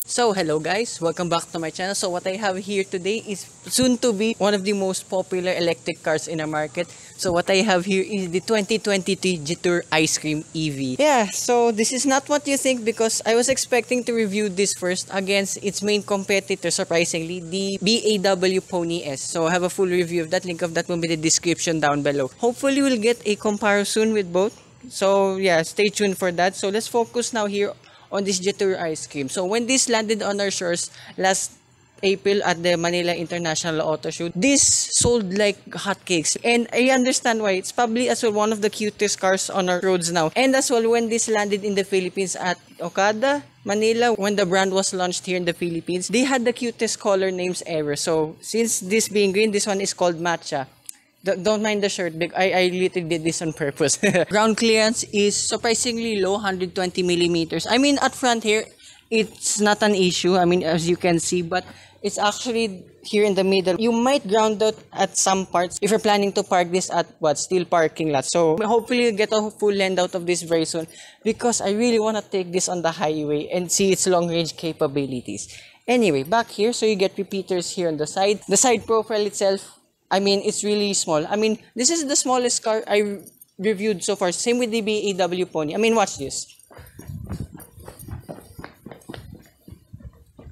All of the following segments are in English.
So hello guys, welcome back to my channel. So what I have here today is soon to be one of the most popular electric cars in our market. So what I have here is the 2023 Jetour Ice Cream EV. Yeah, so this is not what you think because I was expecting to review this first against its main competitor, surprisingly, the BAW Pony S. So I have a full review of that. Link of that will be in the description down below. Hopefully we'll get a comparison with both. So yeah, stay tuned for that. So let's focus now here on this Jetour Ice Cream. So when this landed on our shores last April at the Manila International Auto Show, this sold like hotcakes. And I understand why. It's probably as well one of the cutest cars on our roads now. And as well when this landed in the Philippines at Okada, Manila, when the brand was launched here in the Philippines, they had the cutest color names ever. So since this being green, this one is called Matcha. Don't mind the shirt, I literally did this on purpose. Ground clearance is surprisingly low, 120 millimeters. I mean, at front here, it's not an issue, I mean, as you can see, but it's actually here in the middle. You might ground out at some parts if you're planning to park this at still parking lot. So hopefully you'll get a full lend out of this very soon because I really want to take this on the highway and see its long range capabilities. Anyway, back here, so you get repeaters here on the side. The side profile itself, I mean, it's really small. I mean, this is the smallest car I reviewed so far. Same with the BAW Pony. I mean, watch this.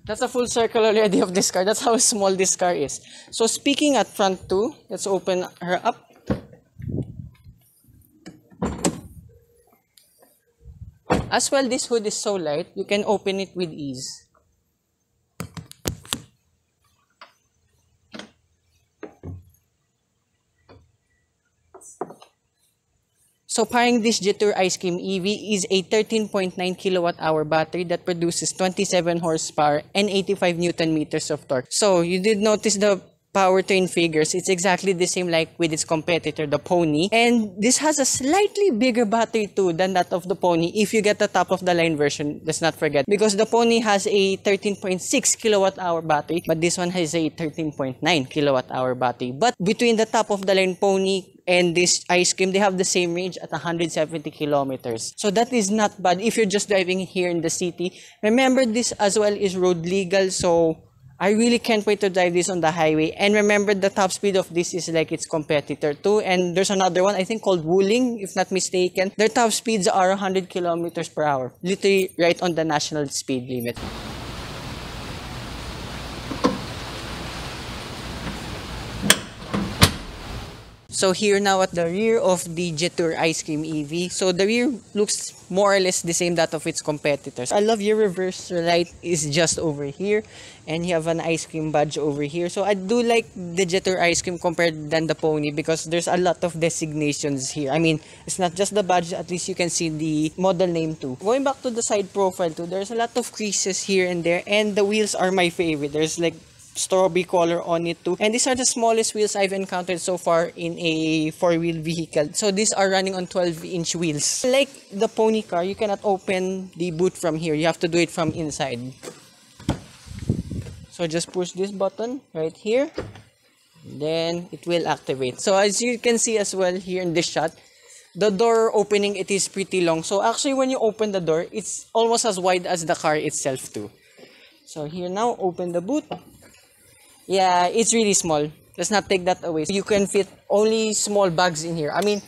That's a full circle already of this car. That's how small this car is. So speaking at front too, let's open her up. As well, this hood is so light, you can open it with ease. So powering this Jetour Ice Cream EV is a 13.9 kilowatt-hour battery that produces 27 horsepower and 85 Newton meters of torque. So you did notice the powertrain figures. It's exactly the same like with its competitor, the Pony. And this has a slightly bigger battery too than that of the Pony if you get the top of the line version. Let's not forget. Because the Pony has a 13.6 kilowatt-hour battery, but this one has a 13.9 kilowatt-hour battery. But between the top of the line Pony and this ice cream, they have the same range at 170 kilometers. So that is not bad if you're just driving here in the city. Remember, this as well is road legal, so I really can't wait to drive this on the highway. And remember, the top speed of this is like its competitor too. And there's another one, I think called Wuling, if not mistaken. Their top speeds are 100 kilometers per hour. Literally right on the national speed limit. So here now at the rear of the Jetour Ice Cream EV. So the rear looks more or less the same that of its competitors. I love your reverse light is just over here. And you have an ice cream badge over here. So I do like the Jetour Ice Cream compared than the Pony because there's a lot of designations here. I mean, it's not just the badge, at least you can see the model name too. Going back to the side profile too, there's a lot of creases here and there. And the wheels are my favorite. There's like strawberry color on it too, and these are the smallest wheels I've encountered so far in a four-wheel vehicle. So these are running on 12-inch wheels. Like the Pony car, you cannot open the boot from here, you have to do it from inside. So just push this button right here, then it will activate. So as you can see as well here in this shot, the door opening, it is pretty long. So actually when you open the door, it's almost as wide as the car itself too. So here now, open the boot. Yeah, it's really small. Let's not take that away. You can fit only small bags in here. I mean,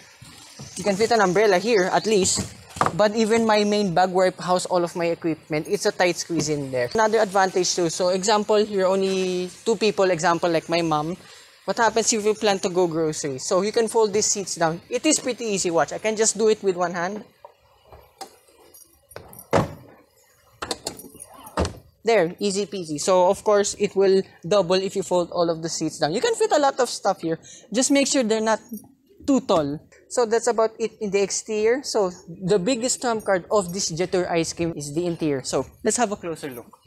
you can fit an umbrella here at least. But even my main bag where I house all of my equipment, it's a tight squeeze in there. Another advantage too. So example, you're only two people, example like my mom. What happens if you plan to go groceries? So you can fold these seats down. It is pretty easy, watch. I can just do it with one hand. There, easy peasy. So of course it will double if you fold all of the seats down. You can fit a lot of stuff here. Just make sure they're not too tall. So that's about it in the exterior. So the biggest trump card of this Jetour Ice Cream is the interior. So let's have a closer look.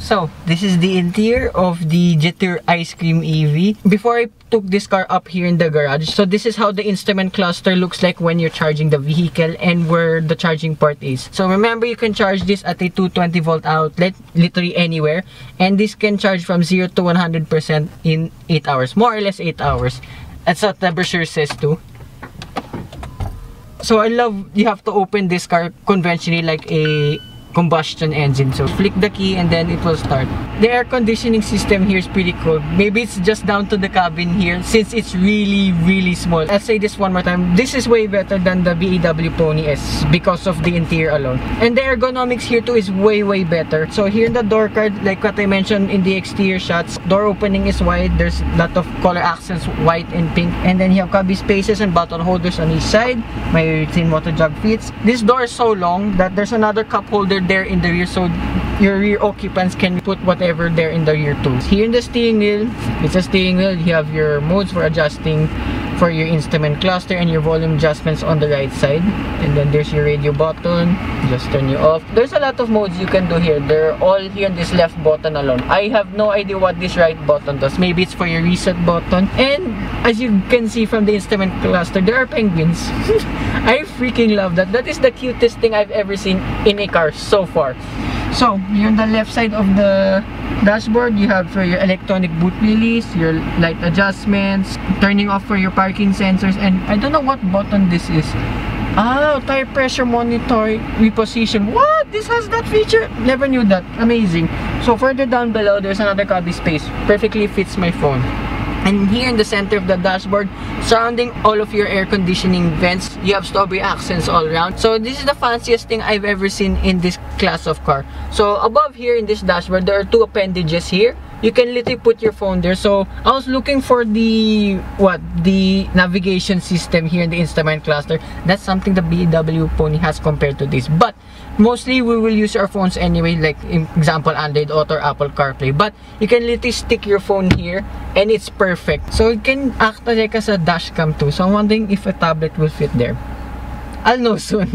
So, this is the interior of the Jetour Ice Cream EV. Before I took this car up here in the garage, so this is how the instrument cluster looks like when you're charging the vehicle and where the charging port is. So remember, you can charge this at a 220 volt outlet, literally anywhere. And this can charge from 0 to 100% in 8 hours, more or less 8 hours. That's what the brochure says too. So I love you have to open this car conventionally like a combustion engine. So flick the key and then it will start. The air conditioning system here is pretty cool. Maybe it's just down to the cabin here since it's really small. I'll say this one more time. This is way better than the BEW Pony S because of the interior alone. And the ergonomics here too is way better. So here in the door card, like what I mentioned in the exterior shots, door opening is wide. There's a lot of color accents, white and pink. And then you have cubby spaces and bottle holders on each side. My thin water jug fits. This door is so long that there's another cup holder there in the rear, so your rear occupants can put whatever there in the rear too. Here in the steering wheel, it's a steering wheel. You have your modes for adjusting for your instrument cluster and your volume adjustments on the right side. And then there's your radio button, just turn you off. There's a lot of modes you can do here. They're all here in this left button alone. I have no idea what this right button does. Maybe it's for your reset button. And as you can see from the instrument cluster, there are penguins. I freaking love that. That is the cutest thing I've ever seen in a car so far. So here on the left side of the dashboard, you have for your electronic boot release, your light adjustments, turning off for your parking sensors, and I don't know what button this is. Ah, tire pressure monitor reposition. What? This has that feature? Never knew that. Amazing. So further down below, there's another cubby space. Perfectly fits my phone. And here in the center of the dashboard, surrounding all of your air conditioning vents, you have strawberry accents all around. So this is the fanciest thing I've ever seen in this class of car. So above here in this dashboard, there are two appendages here. You can literally put your phone there. So I was looking for the navigation system here in the instrument cluster. That's something the BW Pony has compared to this. But mostly we will use our phones anyway, like in example Android Auto or Apple CarPlay. But you can literally stick your phone here and it's perfect. So it can act like as a dash cam too. So I'm wondering if a tablet will fit there. I'll know soon.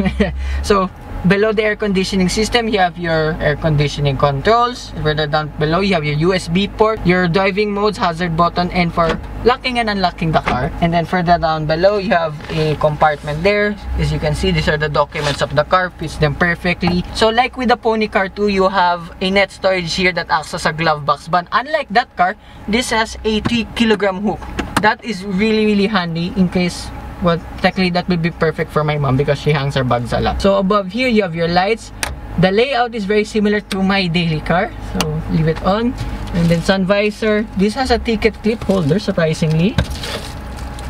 So below the air conditioning system, you have your air conditioning controls. Further down below, you have your USB port, your driving modes, hazard button, and for locking and unlocking the car. And then further down below, you have a compartment there. As you can see, these are the documents of the car. Fits them perfectly. So like with the Pony car 2, you have a net storage here that acts as a glove box. But unlike that car, this has a 3-kilogram hook. That is really handy in case... Well, technically that would be perfect for my mom because she hangs her bags a lot. So above here, you have your lights. The layout is very similar to my daily car. So leave it on. And then sun visor. This has a ticket clip holder, surprisingly.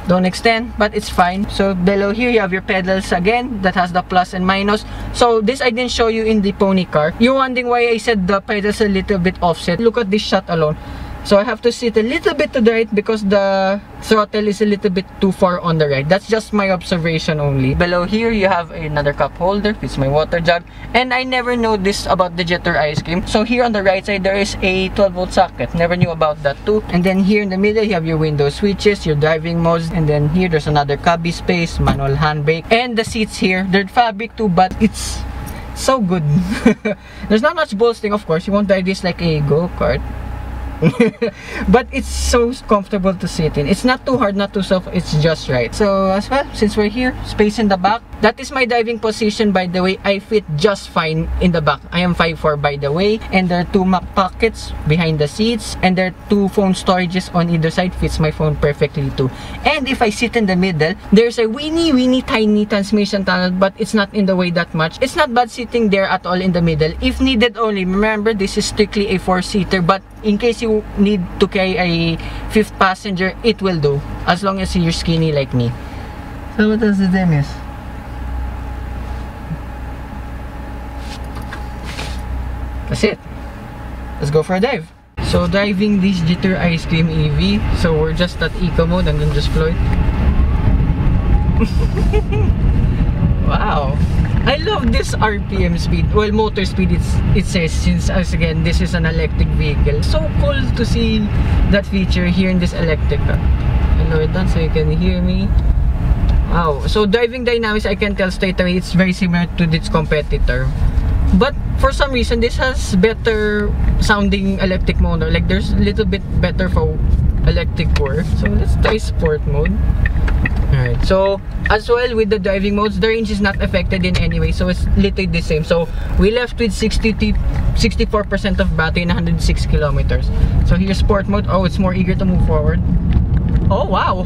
Don't extend, but it's fine. So below here, you have your pedals again. That has the plus and minus. So this I didn't show you in the Pony car. You're wondering why I said the pedals are a little bit offset. Look at this shot alone. So I have to sit a little bit to the right because the throttle is a little bit too far on the right. That's just my observation only. Below here, you have another cup holder. Fits my water jug. And I never noticed about the Jetour Ice Cream. So here on the right side, there is a 12-volt socket. Never knew about that too. And then here in the middle, you have your window switches, your driving modes. And then here, there's another cubby space, manual handbrake. And the seats here, they're fabric too, but it's so good. There's not much bolstering, of course. You won't drive this like a go-kart. But it's so comfortable to sit in. It's not too hard, not too soft, it's just right. So as well, since we're here, space in the back. That is my driving position, by the way. I fit just fine in the back. I am 5'4" by the way. And there are two map pockets behind the seats. And there are two phone storages on either side. Fits my phone perfectly too. And if I sit in the middle, there's a weeny tiny transmission tunnel, but it's not in the way that much. It's not bad sitting there at all in the middle. If needed only. Remember, this is strictly a 4-seater, but in case you need to carry a 5th passenger, it will do. As long as you're skinny like me. So what does the name is? That's it. Let's go for a dive. So driving this Jetour Ice Cream EV. So we're just at eco mode. I'm gonna just float. Wow. I love this RPM speed. Well, motor speed it says, since as again this is an electric vehicle. So cool to see that feature here in this electric car. I lower it down so you can hear me. Wow. So driving dynamics, I can tell straight away it's very similar to its competitor. But for some reason, this has better sounding electric motor. Like there's a little bit better for electric core. So let's try sport mode. Alright, so as well with the driving modes, the range is not affected in any way, so it's literally the same. So we left with 64% of battery and 106 kilometers. So here's sport mode. Oh, it's more eager to move forward. Oh wow.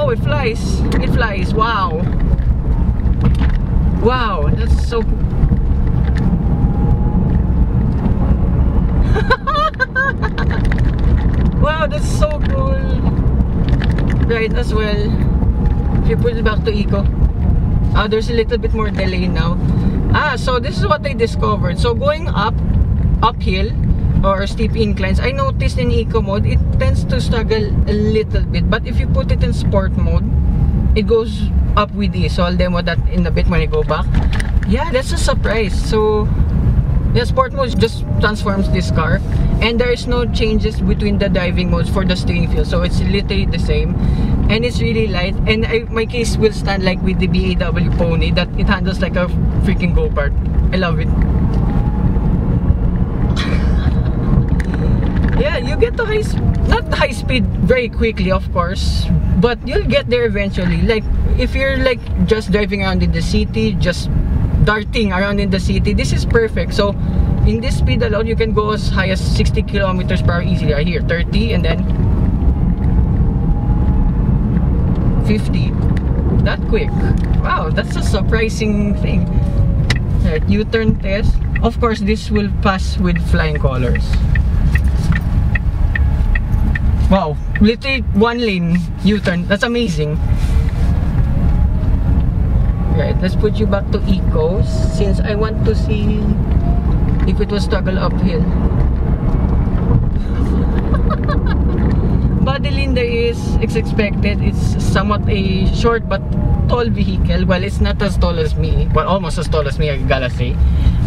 Oh, it flies. It flies. Wow. Wow, that's so cool. Wow, that's so cool. Right, as well. If you put it back to eco. There's a little bit more delay now. So this is what I discovered. So going uphill or steep inclines, I noticed in eco mode, it tends to struggle a little bit. But if you put it in sport mode, it goes up with ease. So I'll demo that in a bit when I go back. Yeah, that's a surprise. So yeah, sport mode just transforms this car, and there is no changes between the driving modes for the steering feel. So it's literally the same, and it's really light. And my case will stand like with the BAW Pony, that it handles like a freaking go-kart. I love it. Yeah, you get to not high speed very quickly, of course, but you'll get there eventually. Like if you're like just driving around in the city, just darting around in the city, this is perfect. So in this speed alone, you can go as high as 60 kilometers per hour easily. Right here, 30, and then 50. That quick. Wow, that's a surprising thing. Right, U-turn test. Of course, this will pass with flying colors. Wow, literally one lane U-turn. That's amazing. Right, let's put you back to eco, since I want to see if it will struggle uphill. Body lane there is expected. It's somewhat a short but tall vehicle. Well, it's not as tall as me. Well, almost as tall as me, I gotta say.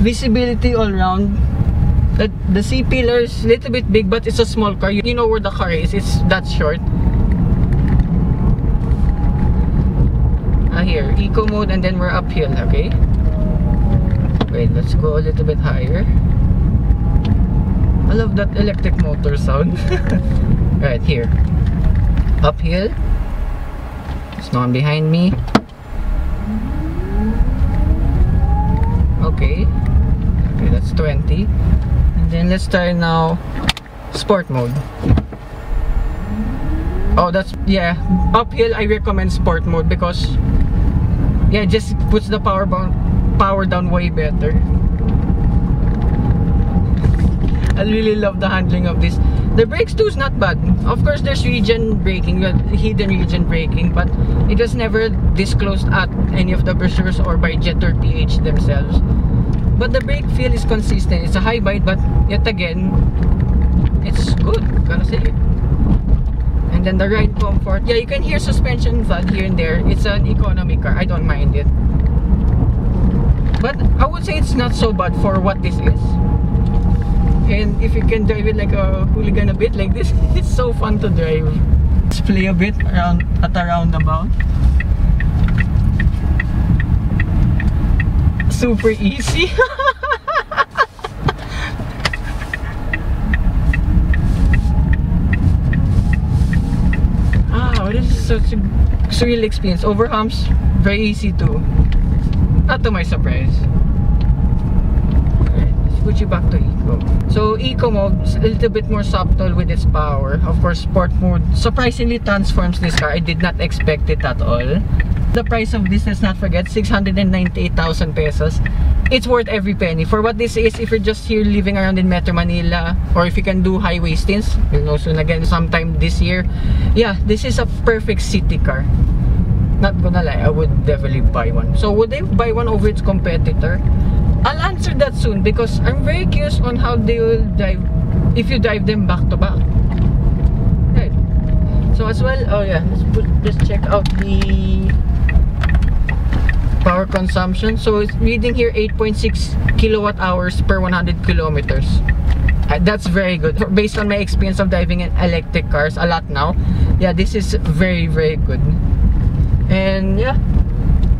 Visibility all around. The C-pillar is a little bit big, but it's a small car. You know where the car is. It's that short. Here, eco mode, and then we're uphill. Okay. Wait, let's go a little bit higher. I love that electric motor sound. Right here, uphill. There's no one behind me. Okay, that's 20. And then let's try now sport mode. Oh, that's, yeah, uphill I recommend sport mode, because yeah, it just puts the power down way better. I really love the handling of this. The brakes too is not bad. Of course, there's regen braking, hidden regen braking, but it was never disclosed at any of the brochures or by Jetour PH themselves. But the brake feel is consistent. It's a high bite, but yet again, it's good. Gotta say it. And then the ride comfort. Yeah, you can hear suspension valve here and there. It's an economy car. I don't mind it. But I would say it's not so bad for what this is. And if you can drive it like a hooligan a bit like this, it's so fun to drive. Let's play a bit around at a roundabout. Super easy. This is such a surreal experience. Over humps, very easy too. Not to my surprise. Alright, let's put you back to eco. So eco mode is a little bit more subtle with its power. Of course, sport mode surprisingly transforms this car. I did not expect it at all. The price of this, let's not forget, 698,000 pesos. It's worth every penny. For what this is, if you're just here living around in Metro Manila, or if you can do highway stints, you'll know soon again sometime this year. Yeah, this is a perfect city car. Not gonna lie, I would definitely buy one. So would they buy one over its competitor? I'll answer that soon, because I'm very curious on how they will drive if you drive them back to back. Right. So as well, oh yeah, let's check out the power consumption. So it's reading here 8.6 kilowatt hours per 100 kilometers. That's very good. Based on my experience of driving in electric cars a lot now, yeah, this is very, very good. And yeah,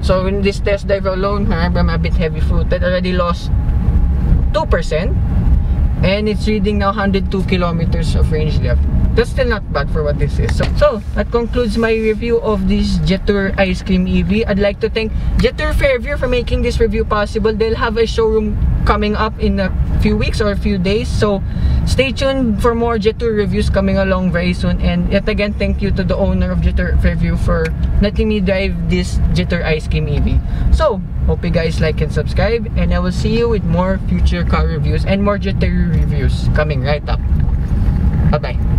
so in this test drive alone, I'm a bit heavy footed. Already lost 2%, and it's reading now 102 kilometers of range left. That's still not bad for what this is. So that concludes my review of this Jetour Ice Cream EV. I'd like to thank Jetour Fairview for making this review possible. They'll have a showroom coming up in a few weeks or a few days. So stay tuned for more Jetour reviews coming along very soon. And yet again, thank you to the owner of Jetour Fairview for letting me drive this Jetour Ice Cream EV. So hope you guys like and subscribe, and I will see you with more future car reviews and more Jetour reviews coming right up. Bye bye.